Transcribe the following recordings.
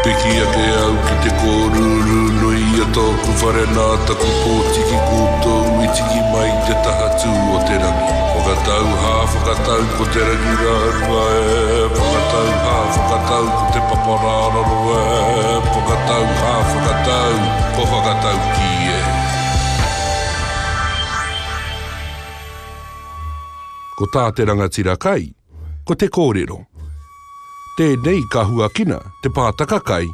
Piki a te au ki te kōruru nui a tōku whare nā taku pōtiki kūtou I tiki mai te taha tū o te rangi. Whakatau hā whakatau ko te rangi rārua e, whakatau hā whakatau ko te paparāraro e, whakatau hā whakatau, po whakatau ki e. Ko tā te rangatira kai, ko te kōrero. Tēnei ka huakina te pātaka kai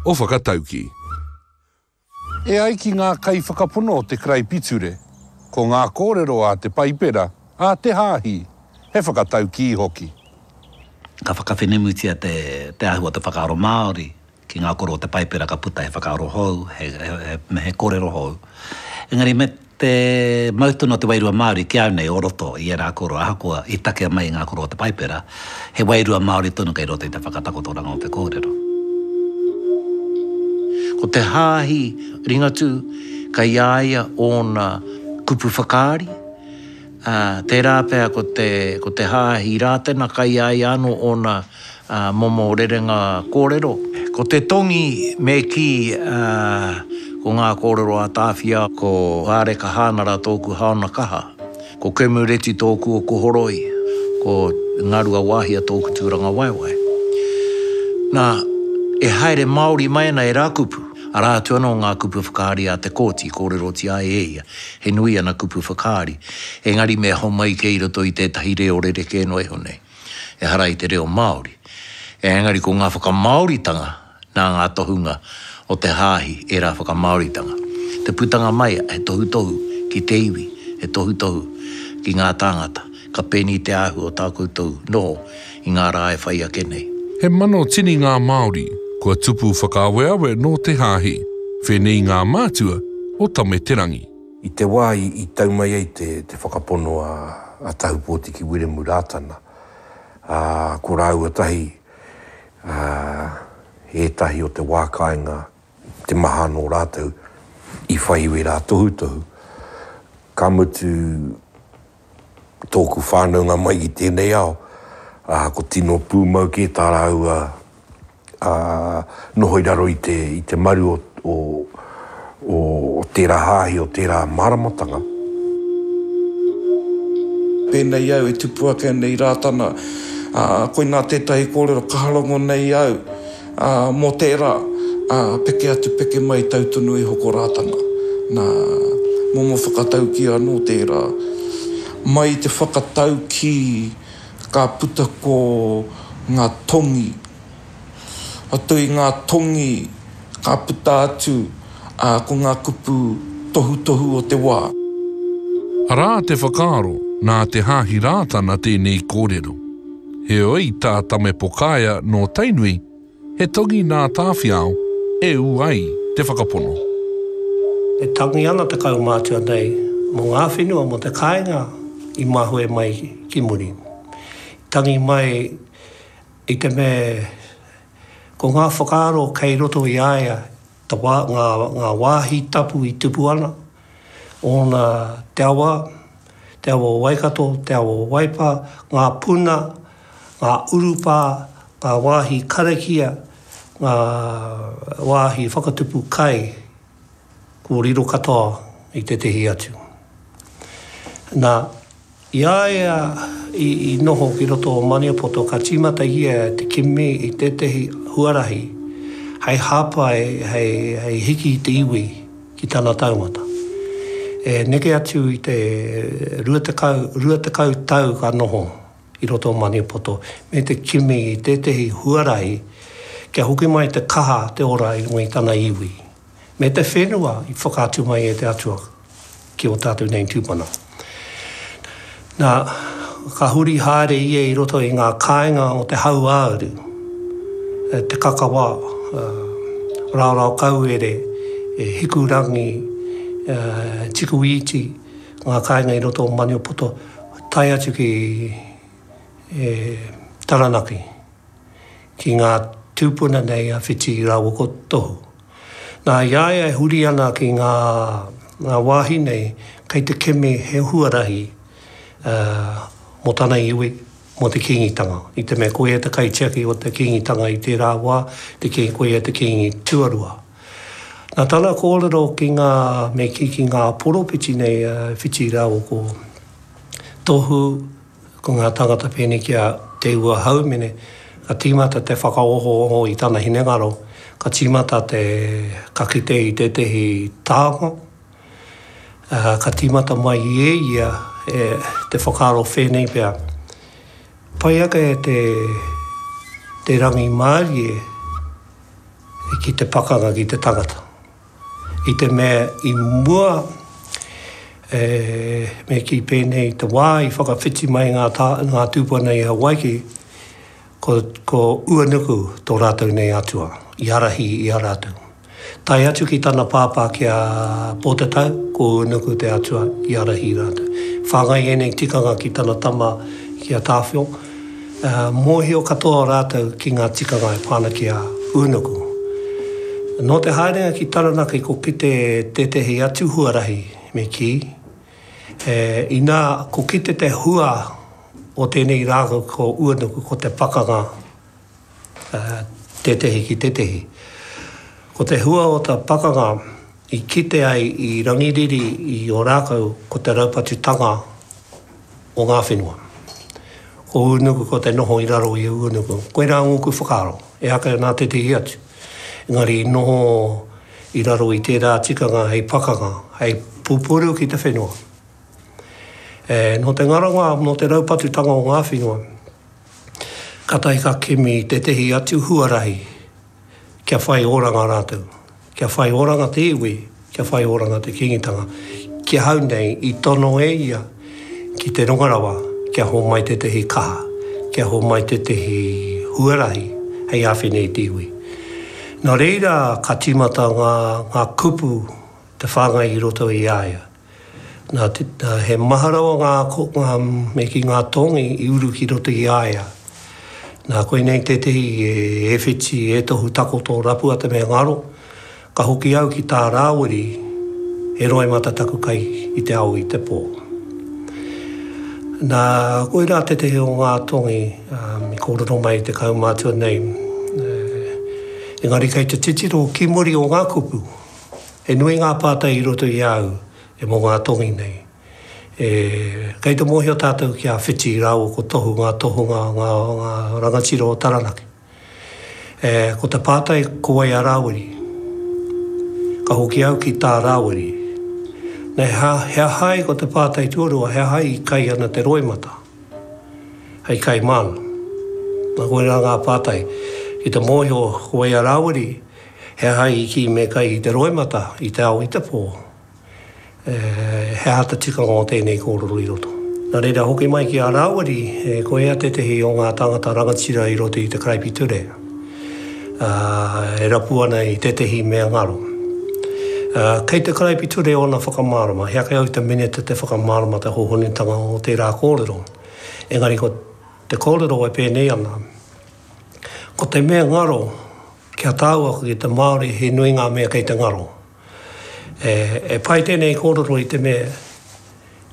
o whakatauki. E ai ki ngā kai whakapono te Kraipitsure, ko ngā kōrero a te paipera, a te hāhi, he whakatauki hoki. Ka whakawhenemutia te ahua te whakaaro Māori, ki ngā koro o te paipera ka puta he whakaaro hou, he kōrero hou. Engari me te mautuna o te wairua Māori ki au nei o roto I rā koro ahakoa I takea mai ngā koro o te paipera, he wairua Māori tonu kei roto I te whakatakotoranga o te kōrero. Ko te hāhi ringatu ka iaia o nā kupu whakaari, te rāpea ko te hāhi rātena ka iaia anu o nā momo rerenga kōrero. Ko te tongi me ki ko ngā kōrero a tāwhia, ko āre ka hānara tōku haona kaha, ko kemureti tōku o kohoroi, ko ngarua wahia tōku tūranga waiwai. Nā, e haere Māori mai ana e rā kupu, a rātu anō ngā kupu whakaari a te kōti, kōrero ti ai eia, he nui ana kupu whakaari, engari me homai kei roto I tētahi reo rereke no e honei, e hara I te reo Māori. E engari ko ngā whakamauritanga, nā ngā tohunga, o te hāhi e rā whakamauritanga. Te putanga mai e tohu ki te iwi, e tohu ki ngā tāngata, ka peni te ahu o tā koutou no I ngā rā e whai ake nei. He mano tini ngā Māori, kua tupu whakaweawe no te hāhi, whenei ngā mātua o tame te rangi. I te wā I tau mai ai te whakapono a tahu pōtiki Wiremu Rātana. Ko rāua tahi, he tahi o te wākainga, te maha no rātou I whaiwe rā tohu. Ka mutu tōku whānaunga mai I tēnei ao, ko tino pūmau ke tā rāua nohoi raro I te maru o tērā hāhi, o tērā maramatanga. Pēnei au e tupua kia nei rātana, koe nā tētahi kōrero kaharongo nei au, mō tērā, peke atu peke mai tautunu E hoko rātana. Nā momo whakatau ki anō tērā. Mai te whakatau ki ka puta ko ngā tongi. Atui ngā tongi ka puta atu ko ngā kupu tohu o te wā. Rā te whakaaro nā te hāhi rātana tēnei kōrero. He oi tā tame pokaia no tainui, he tongi nā tāwhiao e uai te whakapono. E tangi ana te kaumātua nei, mō ngā whenua mo te kāinga I mahue mai ki muri. Tangi mai I te me, ko ngā whakaaro kei roto I aia, ngā wāhi tapu I tupu ana, o nā te awa waikato, te awa waipa, ngā puna, ngā urupa, ngā wāhi karakia, ngā wāhi whakatupu kai, ko riro katoa I te tehi atu. Nā, iaia I noho ki roto o Maniapoto, ka tīmata ia te kimi I te tehi huarahi, hei hapa hei hiki I te iwi ki tāna taumata. E neke atu I te rua te kau tau ka noho I roto o Maniapoto, me te kimi I te tehi huarahi, kia hoki mai te kaha te ora I ngui tāna iwi. Me te whenua I whakātu mai e te atua ki o tātou nei tūpana. Nā, ka huri haere I roto I ngā kāinga o te hau āuru, te kakawa, rāurau kauere, hikurangi, tikuiti, ngā kāinga I roto o Maniapoto, tai atu ki Taranaki, ki ngā tūpuna nei a whiti I rāua ko tohu. Nā iaia e huri ana ki ngā wāhi nei, kei te keme he huarahi mo tāna iwi, mo te kingitanga. I te mea koe te kaitiaki o te kingitanga i te rāwā, koe te kingi tuarua. Nā tala kōrero ki ngā me ki ngā poropiti nei whiti rāo ko tohu ko ngā tangata pēne kia te ua haumene, ka tīmata te whakaoho i tāna hinengaro, ka tīmata te kakite i te tehi tāngo, ka tīmata mai i ia te whakaro whenei pia. Pai aka te rangi mārie ki te pakanga ki te tangata. I te mea i mua me ki pēnei te wā i whakawhiti mai ngā tūpana i Hawaii ko uanuku tō rātou nei atua, i arahi i a rātou. Tai atu ki tāna pāpā kia pōtatau, ko uanuku te atua i arahi i rātou. Whāngai enei tikanga ki tāna tama kia tāwhio, mōhio katoa rātou ki ngā tikanga e pāna kia uanuku. Nō te haerenga ki taranaki ko ki te tehi atu huarahi me ki, ina ko ki te hua o tēnei rāko ko uanuku ko te pakanga te tehi ki te tehi. Ko te hua o ta pakanga i kite ai i rangiriri i o rākau ko te raupatutanga o ngā whenua. Ko uanuku ko te noho i raro i uanuku. Koe rā nguku whakaro, e aka nā te tehi atu. Engari noho i raro i tērā tikanga hei pakanga, hei pupuru ki te whenua. No te ngaranga, no te raupatutanga o ngā whenua, katai ka kimi te tehi atu huarahi, kia whai oranga rātou, kia whai oranga te iwi, kia whai oranga te kingitanga, kia hau nei i tono e ia ki te rongarawa, kia ho mai te tehi kaha, kia ho mai te tehi huarahi, hei awhenei te iwi. Nā reira ka tīmata ngā kupu te whāngai i roto i aia. He maharawa me ki ngā tongi i uru ki roto i aia. Nā koe nei te tehi e whiti e tohu tako tō rapua te mea ngaro, ka hoki au ki tā rāwiri e roi matataku kai i te au i te pō. Nā koe rā te tehi o ngā tongi, mi kōrero mai te kaumātua nei, engari kei te titiro ki muri o ngā kupu, e nui ngā pātai i roto i au, e mō ngā tongi nei. Kei te mōhio tātou kia whiti rāo ko tohu ngā rangatiro o Taranaki. Ko te pātai koe a rāwiri, ka hoki au ki tā rāwiri. Nei hea hai ko te pātai tuarua, hea hai i kai ana te roimata, hei kai mana. Nā koe rā ngā pātai, i te mōhio koe a rāwiri, hea hai i ki me kai i te roimata, i te au i te pō. He hata tikanga o tēnei kōrero i roto. Nā reira hoki mai ki a rāwiri, koe a te tehi o ngā tangata rangatira i roto i te Kraipi Ture. E rapuana i te tehi mea ngaro. Kei te Kraipi Ture o na whakamārama, hea kai au te minete te whakamārama te hohonitanga o te rā kōrero. Engari ko te kōrero e pēnei ana. Ko te mea ngaro, kia tāua ki te Māori he nui ngā mea kei te ngaro. E pai tēnei kōrero i te mea,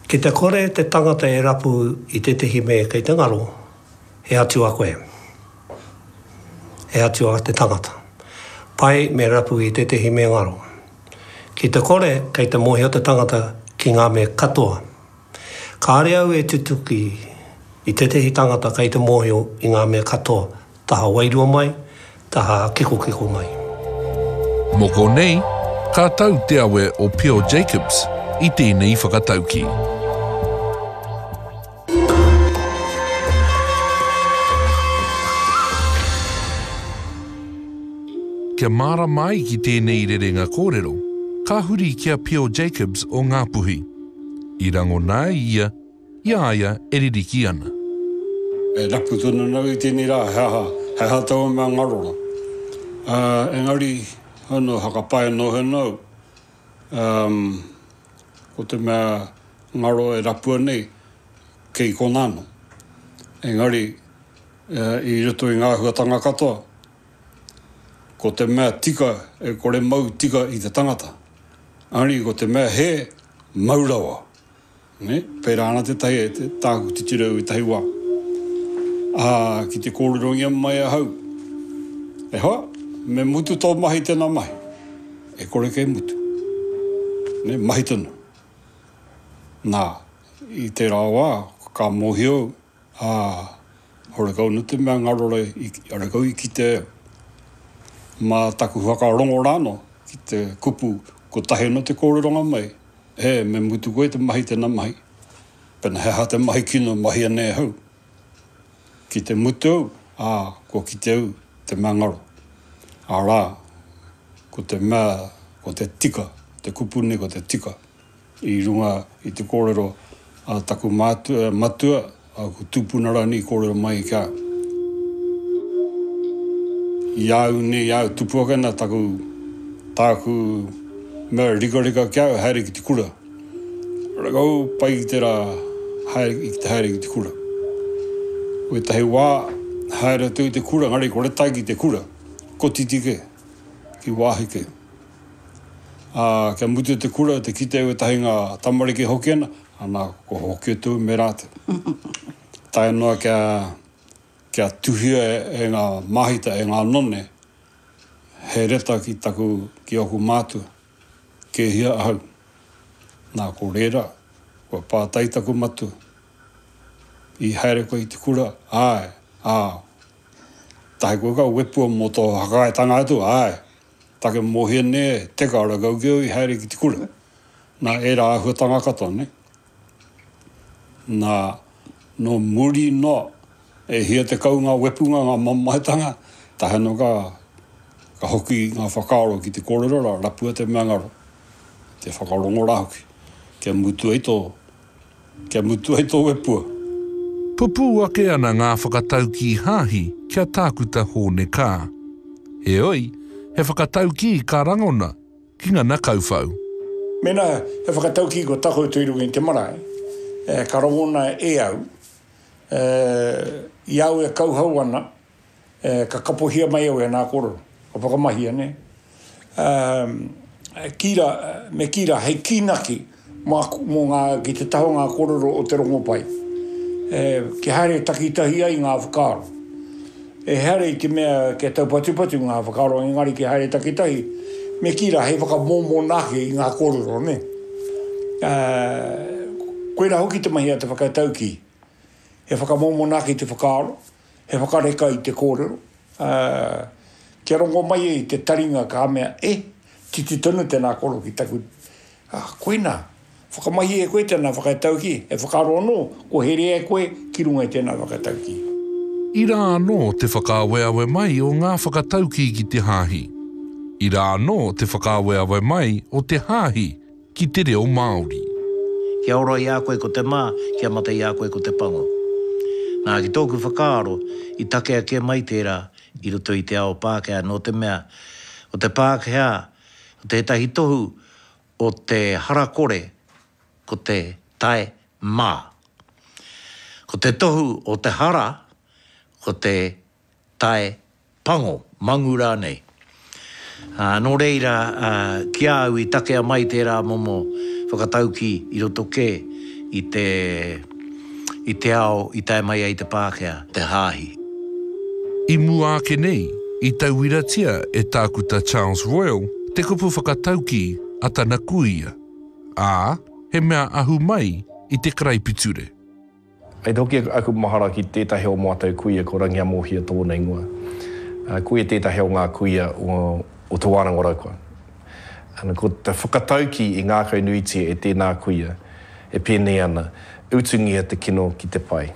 ki te kore te tangata e rapu i te tehi mea kei te ngaro, he atu a koe. He atu a te tangata. Pai me rapu i te tehi mea ngaro. Ki te kore kei te mohi o te tangata ki ngā mea katoa. Kāre au e tutuki i te tehi tangata kei te mohi i ngā mea katoa. Taha wairua mai, taha kiko mai. Moko nei, ka tau te awe o Pio Jacobs i tēnei whakatauki. Kia mara mai ki tēnei rerenga kōrero, ka huri kia Pio Jacobs o Ngāpuhi. I rango nā ia, iaia e ririki ana. E rapu tonu nau i tēnei rā, hea tau mea ngarora. Engari, hono hakapai no henau, ko te mea ngaro e rapua nei, kei konano. Engari, i roto i ngā huatanga katoa, ko te mea tika, e kore mau tika i te tangata. Ari, ko te mea he maurawa. Pērā ana te tahi, te tāku titirau i tahi wā. ki te kōrero mai ahau. E hoa, me mutu tō mahi tēnā mahi. E kore kei mutu. Ne, mahi tēnā. Nā, i te rāwā, ka mohio, hore kau nu te mea ngarore, hore kau i ki te mā taku whakarongo rāno, ki te kupu, ko tahe no te kōreronga mai. Me mutu koe te mahi tēnā mahi. Pena heha te mahi kino, mahi anei hau. Ki te mutu au, ko ki te au, te mea ngaro. Rā, ko te mea, ko te tika, te kupune ko te tika. I runga, i te kōrero, taku matua, ko tūpunara ni kōrero mai i kia. Iau tupuakena tāku mea rika kia, haere ki te kura. Rakau pai ki te rā, haere ki te kura. Koe tahi wā, haere tau te kura, ngari kore tai ki te kura. Ko titike, ki wāhike. Kia mutu te kura, te kite ue tahi ngā tamariki hokiena, ana ko hoki tau me rāte. Tai noa kia tuhia e ngā mahita, e ngā none, he reta ki taku ki oku mātua, ke hia ahau. Nā ko reira, ko pātai taku matua. I haere koe i te kura, tahi koe ka wepua mo tō hakae tanga atu, take mohia ne, teka ara gaugeo i haere ki te kura. Nā era ahua tanga katoa, ne? Nā no muri no, e hia te kau ngā wepunga, ngā mamahetanga, tahi no ka hoki ngā whakaaro ki te kōrero rā, rapua te mea ngaro. Te whakarongo rā hoki. Kia mutu ai tō wepua. Pupu ake ana ngā whakatau ki hāhi kia tākuta hōne kā. He oi, he whakatau ki ka rangona, ki ngā nakauwhau. Mena, he whakatau ki ko tako tuirugi te marae, ka rangona e au, i au e kauhau ana, ka kapohia mai au e nā koro, ka whakamahia, ne? Me kira, hei kinaki, mō ngā, ki te taho ngā kororo o te rongo pai. Ke haere takitahi ai ngā whakaaro. E haere i te mea ke tau patupatu ngā whakaaro, engari ke haere takitahi, me kira hei whakamōmonake i ngā kororo, ne? Koe rā hoki te mahi a te whakatau ki. He whakamōmonake i te whakaaro, he whakareka i te kōrero. Kia rongo mai i te taringa ka mea, titi tonu tēnā koro ki taku. Koe nā, whakamahi e koe tēnā whakatau ki. E whakaaro anō, ko here e koe ki runga i tēnā whakatau ki. I rā anō te whakaaweawe mai o ngā whakatau ki te hāhi. I rā anō te whakaaweawe mai o te hāhi ki te reo Māori. Kia ora i a koe ko te mā, kia mata i a koe ko te pango. Nā ki tōku whakaaro, i take a kia mai tērā, i roto i te ao Pākehā no te mea. O te Pākehā, o te tahi tohu, o te harakore, ko te tae mā. Ko te tohu o te hara, ko te tae pango, mangura nei. Nō reira, kia au i takea mai tērā momo whakatauki i roto ke i te ao, i tae mai ai te Pākehā, te hāhi. I mua ake nei, i tauiratia e tākuta Charles Royal, te kupu whakatauki a tana kuia. He mea ahu mai i te Karaipitūre. Ai toki aku mahara ki tētahi o mātou kuia ko rangia mōhia tōna ingoa. Kuia tētahi o ngā kuia o te wārango raukua. Ko te whakatauki i ngā kaunuiti e tēnā kuia, e pēnei ana, utungia te kino ki te pai.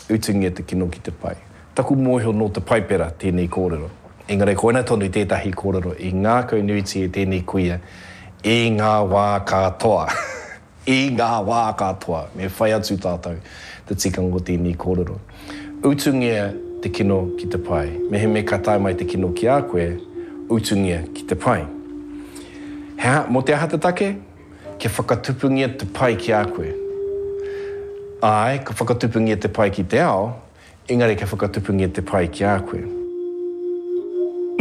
Utungia te kino ki te pai. Taku mōhio no te paipera tēnei kōrero. Engari, koina tonu i tētahi kōrero, i ngā kaunuiti e tēnei kuia, i ngā wā katoa. I ngā wā katoa. Me whai atu tātou te tikango tēnei kōrero. Utungia te kino ki te pai. Mehe me katai mai te kino ki a koe, utungia ki te pai. Mo te ahata take, ke whakatupungia te pai ki a koe. Ka whakatupungia te pai ki te ao, engari ke whakatupungia te pai ki a koe.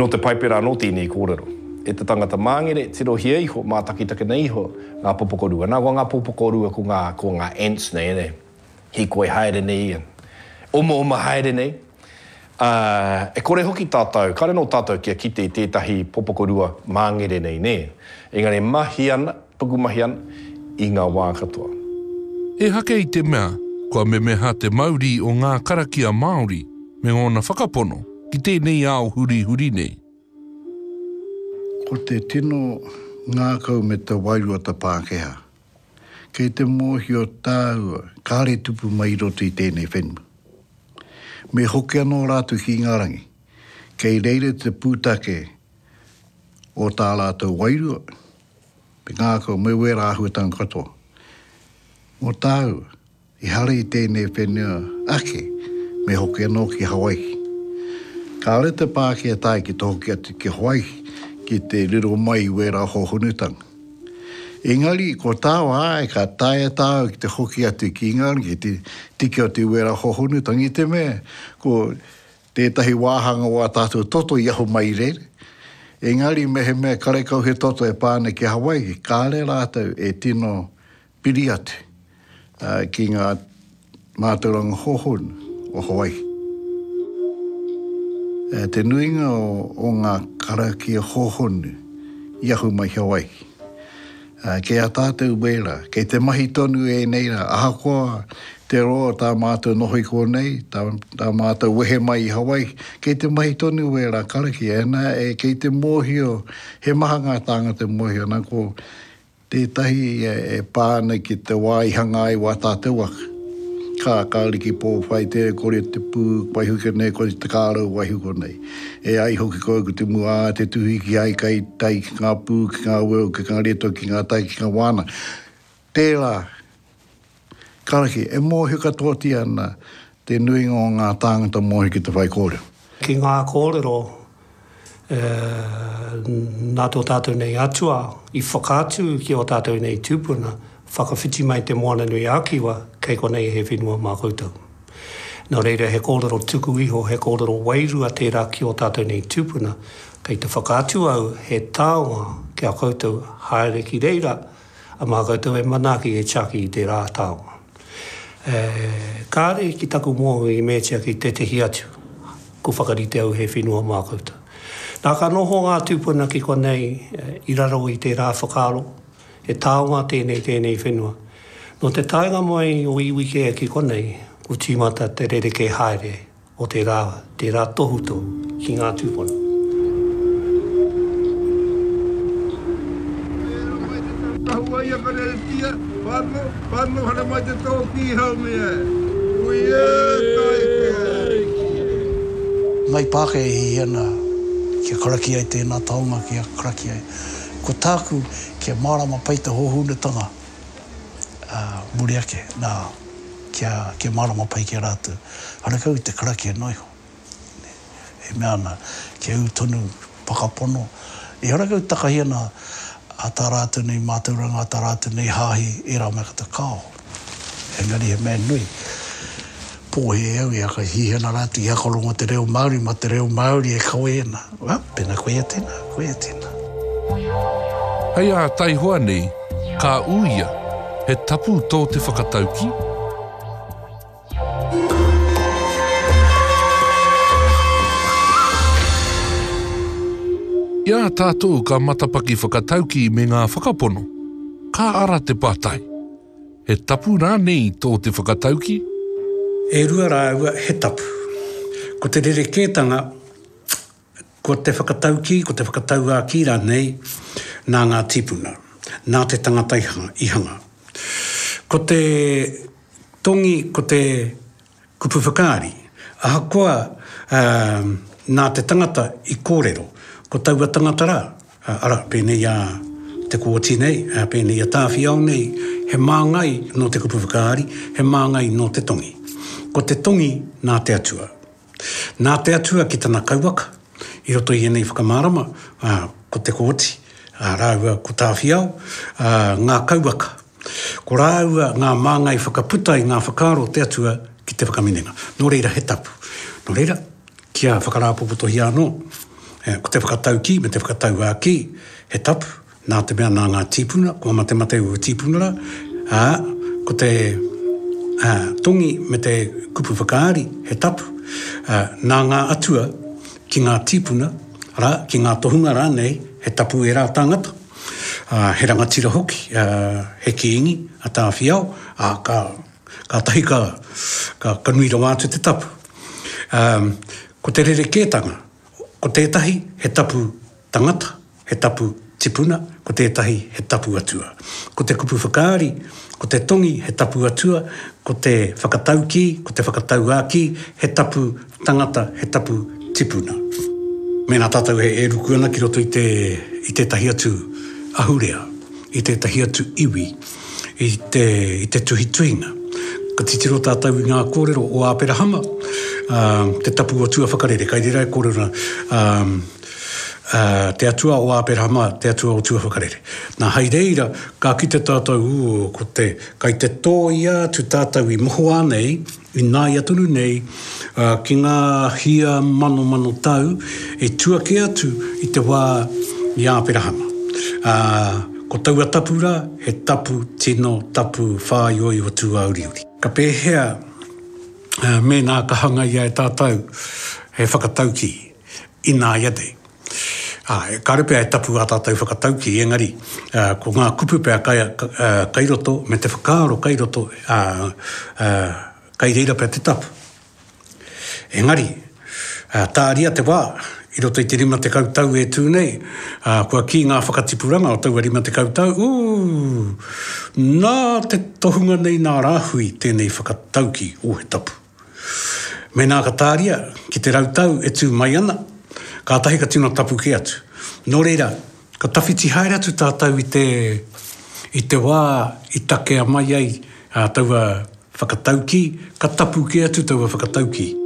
No te paipera no tēnei kōrero. E te tangata māngere, te rohia iho, mā takitake nei iho, ngā popokorua. Nā ngā popokorua ko ngā ants nei, ne? Hi koe haere nei ian. oma haere nei. E kore hoki tātou, kare no tātou kia kite I tētahi popokorua māngere nei, ne? Engari mahi ana, puku mahi ana, I ngā wā katoa. E hake I te mea, kua memeha te Māori o ngā karakia Māori, me ngōna whakapono, ki tēnei ao huri nei. Ko te tino ngākau me te wairua ta Pākehā. Kei te mōhi o tāua, kāre tupu mai roto I tēnei whenua. Me hoki anō rātu ki ngā rangi, kei reire te pūtake o tā rātou wairua, me ngākau me wera ahuatanga katoa. Mō tāua, I hare I tēnei whenua ake, me hoki anō ki Hawaii. Ka re te Pākehā tai ki te hoki atu ki Hawaii, ki te riro mai wera hohonutanga. Engari, ko tāua ai, ka taia tāu ki te hoki atu ki ngāri, ki te tiki o te wera hohonutanga I te mea, ko tētahi wāhanga wā tātou toto I aho mai rere. Engari, me he mea karekau he toto e pāne ki Hawaii, ka re rātou e tino piri atu ki ngā mātauranga hohonu o Hawaii. Te nuinga o ngā karakia hohonu I ahu mai Hawaii. Kei a tātou wera, kei te mahi tonu e neira, ahakoa te roa tā mātou nohoi ko nei, tā mātou wehe mai I Hawaii, kei te mahi tonu wera karaki, kei te mōhio, he maha ngā tāngata mōhio, nā ko tētahi e pāna ki te wāihanga ai wā tātou waka. Ka riki pō whai te kore te pū, waihuka nei, kore te kāro waihuka nei. E ai hoki koe ko te mua, te tuhi ki ai kai tai ki ngā pū, ki ngā weo, ki ngā reto, ki ngā tai, ki ngā wāna. Tērā, karaki, e mōhi katoa ti ana te nuinga o ngā tāngata mōhi ki te whai kōrero. Ki ngā kōrero, nā tō tātou nei atua, I whakātu ki o tātou nei tūpuna, whakawhiti mai te moana nui ākiwa, kei konei he whenua mā koutou. Nō reira, he kōrero tuku iho, he kōrero wairua tērā ki o tātou nei tūpuna, kei te whakātu au, he tāonga ki a koutou haere ki reira, a mā koutou e manaki e chaki I te rā tāonga. Kāre ki taku mō I mētia ki te tehi atu, ku whakarite au he whenua mā koutou. Nā ka noho ngā tūpuna ki konei, I raro I te rā whakaro, e tāonga tēnei whenua. No te tainga mai o iwi kea ki konei, ku tīmata te rereke haere o te rā tohuto ki ngā tūpuna. Tahua ia kare tia, whanno hana mai te tōki hau mea. Uia, taike. Mai Pākehā I ana, kia karaki ai tēnā taonga, kia karaki ai. Ko tāku kia mārama pai te hohunutanga muri ake, nā kia mārama pai kia rātu. Harakau I te karaki e noiho. E mea ana, kia u tonu pakapono. E harakau takahi ana a tā rātu nei mātauranga, a tā rātu nei hāhi e rā mea kata kāo. Engari he mea nui. Pōhe au I aka hihana rātu I akaronga te reo Māori, ma te reo Māori e kawe ena. Pena koe tēnā, koe tēnā. Hei a tai hoa nei, ka uia, he tapu tō te whakatauki. Ia tātou ka matapaki whakatauki me ngā whakapono, ka ara te pātai. He tapu rā nei tō te whakatauki. E rua rā ua he tapu. Ko te rerekētanga, ko te whakatauki, ko te whakatau ki rā nei, nā ngā tipuna, nā te tangata ihanga. Ko te tongi, ko te kupu whakaari, ahakoa nā te tangata I kōrero, ko taua tangata rā, ara, pēnei a te kōti nei, pēnei a tāwhiau nei, he māngai no te kupu whakaari, he māngai no te tongi. Ko te tongi nā te atua. Nā te atua ki tana kauaka, I roto I enei whakamārama, ko te kōti, rāua ko tāwhiau, ngā kauaka. Ko rāua ngā māngai whakaputai, ngā whakaro te atua ki te whakaminenga. Nō reira he tapu. Nō reira, kia whakarāpopotohi anō, ko te whakatauki, me te whakatau ki, he tapu, nā te mea nā ngā tīpuna, ko mate o tīpuna rā, ko te tongi me te kupu whakaari, he tapu. Nā ngā atua ki ngā tīpuna, ki ngā tohunga rānei, he tapu e rā tāngata. He rangatira hoki, he ki ingi, a tā whiau, ka tahi ka nui rawa atu te tapu. Ko te rere kētanga, ko tētahi he tapu tangata, he tapu tipuna, ko tētahi he tapu atua. Ko te kupu whakaari, ko te tongi he tapu atua, ko te whakatau ki, ko te whakatau aki, he tapu tangata, he tapu tipuna. Mēnā tātou e ruku ana ki roto i te tahi atu ahurea, i te tahi atu iwi, i te tuhi tuhinga. Ka titiro tātou i ngā kōrero o Āperahama, te tapu atua whakarere, kai rera e kōrero te atua o Āperahama, te atua o tua whakarere. Nā hei reira, ka ki te tātou kai te tō ia tu tātou i moho anei, i nāi atunu nei, ki ngā hia mano tau, e tuake atu i te wā i Āperahama. Ko taua tapura, he tapu tino, tapu whāioi o tū auriuri. Ka pēhea, me nā kahanga ia e tātou, he whakatauki i nā iade. Ka repea e tapu a tātou whakatauki, engari, ko ngā kupu pēa kairoto, me te whakaaro kairoto, kai reira pēa te tapu. Engari, tā ria te wā, i roto i te rima te kautau e tūnei, kua ki ngā whakatipuranga o tau rima te kautau, nā te tohunga nei nā rāhui tēnei whakatauki o he tapu. Me nā katāria, ki te rautau e tū mai ana, ka tahi ka tino tapu ki atu. Nō reira, ka tawhiti haere atu tātau i te wā, i takea mai ai, taua whakatauki, ka tapu ki atu taua whakatauki.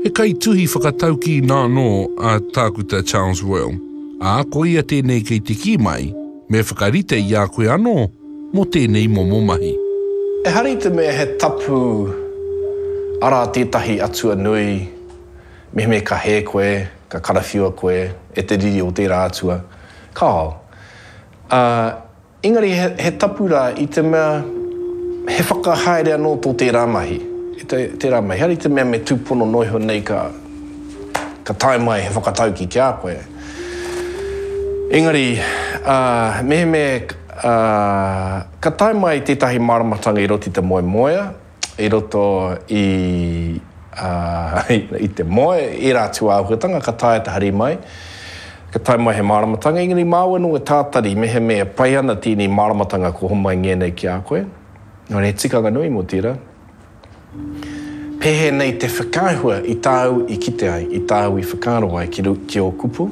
He kai tuhi whakatauki nā no a tākuta Charles Royal. Ko ia tēnei kei te ki mai, me whakarite i a koe anō, mo tēnei momo mahi. E hari te mea he tapu ara tētahi atua nui, me ka he koe, ka karawhiua koe, e te riri o tērā atua. Ka hau. Engari he tapu rā i te mea, he whakahaere anō tō tērā mahi. Tērā mai, hari te mea me tūpono noiho nei ka tae mai he whakatauki ki a koe. Engari, ka tae mai tētahi maramatanga i roti te moe moea, i roto i te moe, i rā tū āhuatanga, ka tae te hari mai, ka tae mai he maramatanga. Engari, māwenu e tātari, mehe mea pai ana tīni maramatanga ko homai ngenei ki a koe. Ngari, he tikanga nui mo tira. Pehe nei te whakāhua i tāu i kite ai, i tāu i whakāro ai ki o kupu.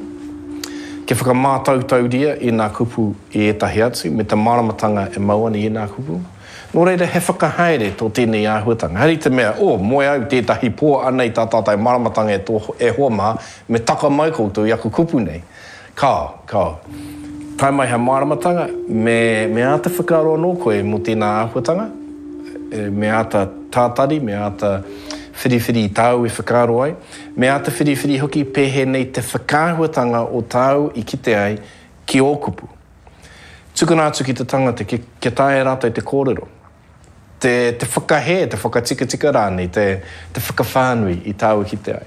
Ke whakamātautau ria i nā kupu i etahi atu, me te maramatanga e mauani i nā kupu. Nō reira he whakahaere tō tēnei āhuatanga. Hari te mea, moe au tētahi pō anei tā tātai maramatanga e hoa mā, me taka mai koutou i aku kupu nei. Kao. Tai mai ha maramatanga, me ata whakaaro anō koe mo tēnā āhuatanga. Me ata tātari, me ata whiriwhiri i tāu i whakaaro ai. Me ata whiriwhiri hoki pehe nei te whakāhuatanga o tāu i kite ai ki o kupu. Tukuna atu ki te tangata, ke tae rata i te kōrero. Te whakahe, te whakatika rānei, te whakawhānui i tāu i kite ai.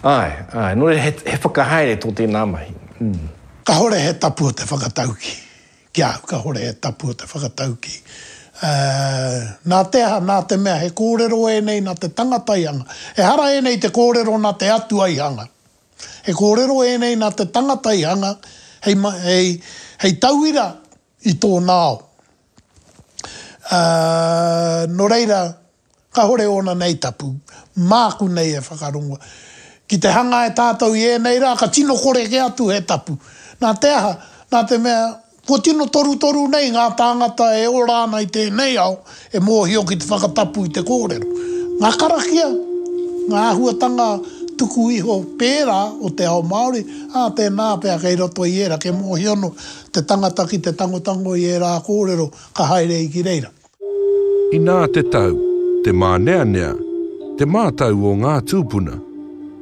Ai, nore he whakahaere tō tēnā mahi. Ka hore he tapu o te whakatauki. Ka hore he tapu o te whakatauki. Nā te mea, he kōrero e nei nā te tangata ianga. He hara e nei te kōrero nā te atua ihanga. He kōrero e nei nā te tangata ihanga, hei tauira i tō nāo. No reira, ka hore ona nei tapu, māku nei e whakarunga. Ki te hanga e tātou i e nei rā, ka tino kore ke atu he tapu. Nā te mea, ko tino toru nei ngā tāngata e orāna i tēnei au, e mōhio ki te whakatapu i te kōrero. Ngā karakia, ngā huatanga tuku iho pērā o te ao Māori, tēnā pēr kei roto i era, ke mōhiono te tangata ki te tangotango i era kōrero, ka haere i ki reira. I nā te tau, te māneanea, te mātau o ngā tūpuna,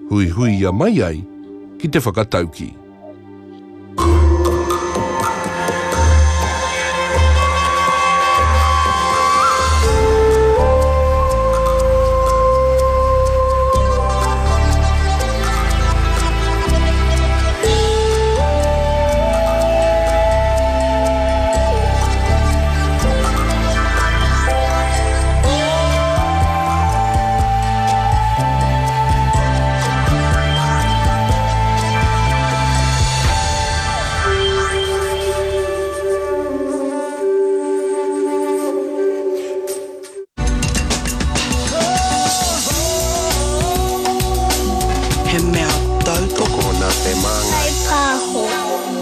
hui a mai ai ki te whakatauki. mea tau. Toko nā te maanga. Kai pāho.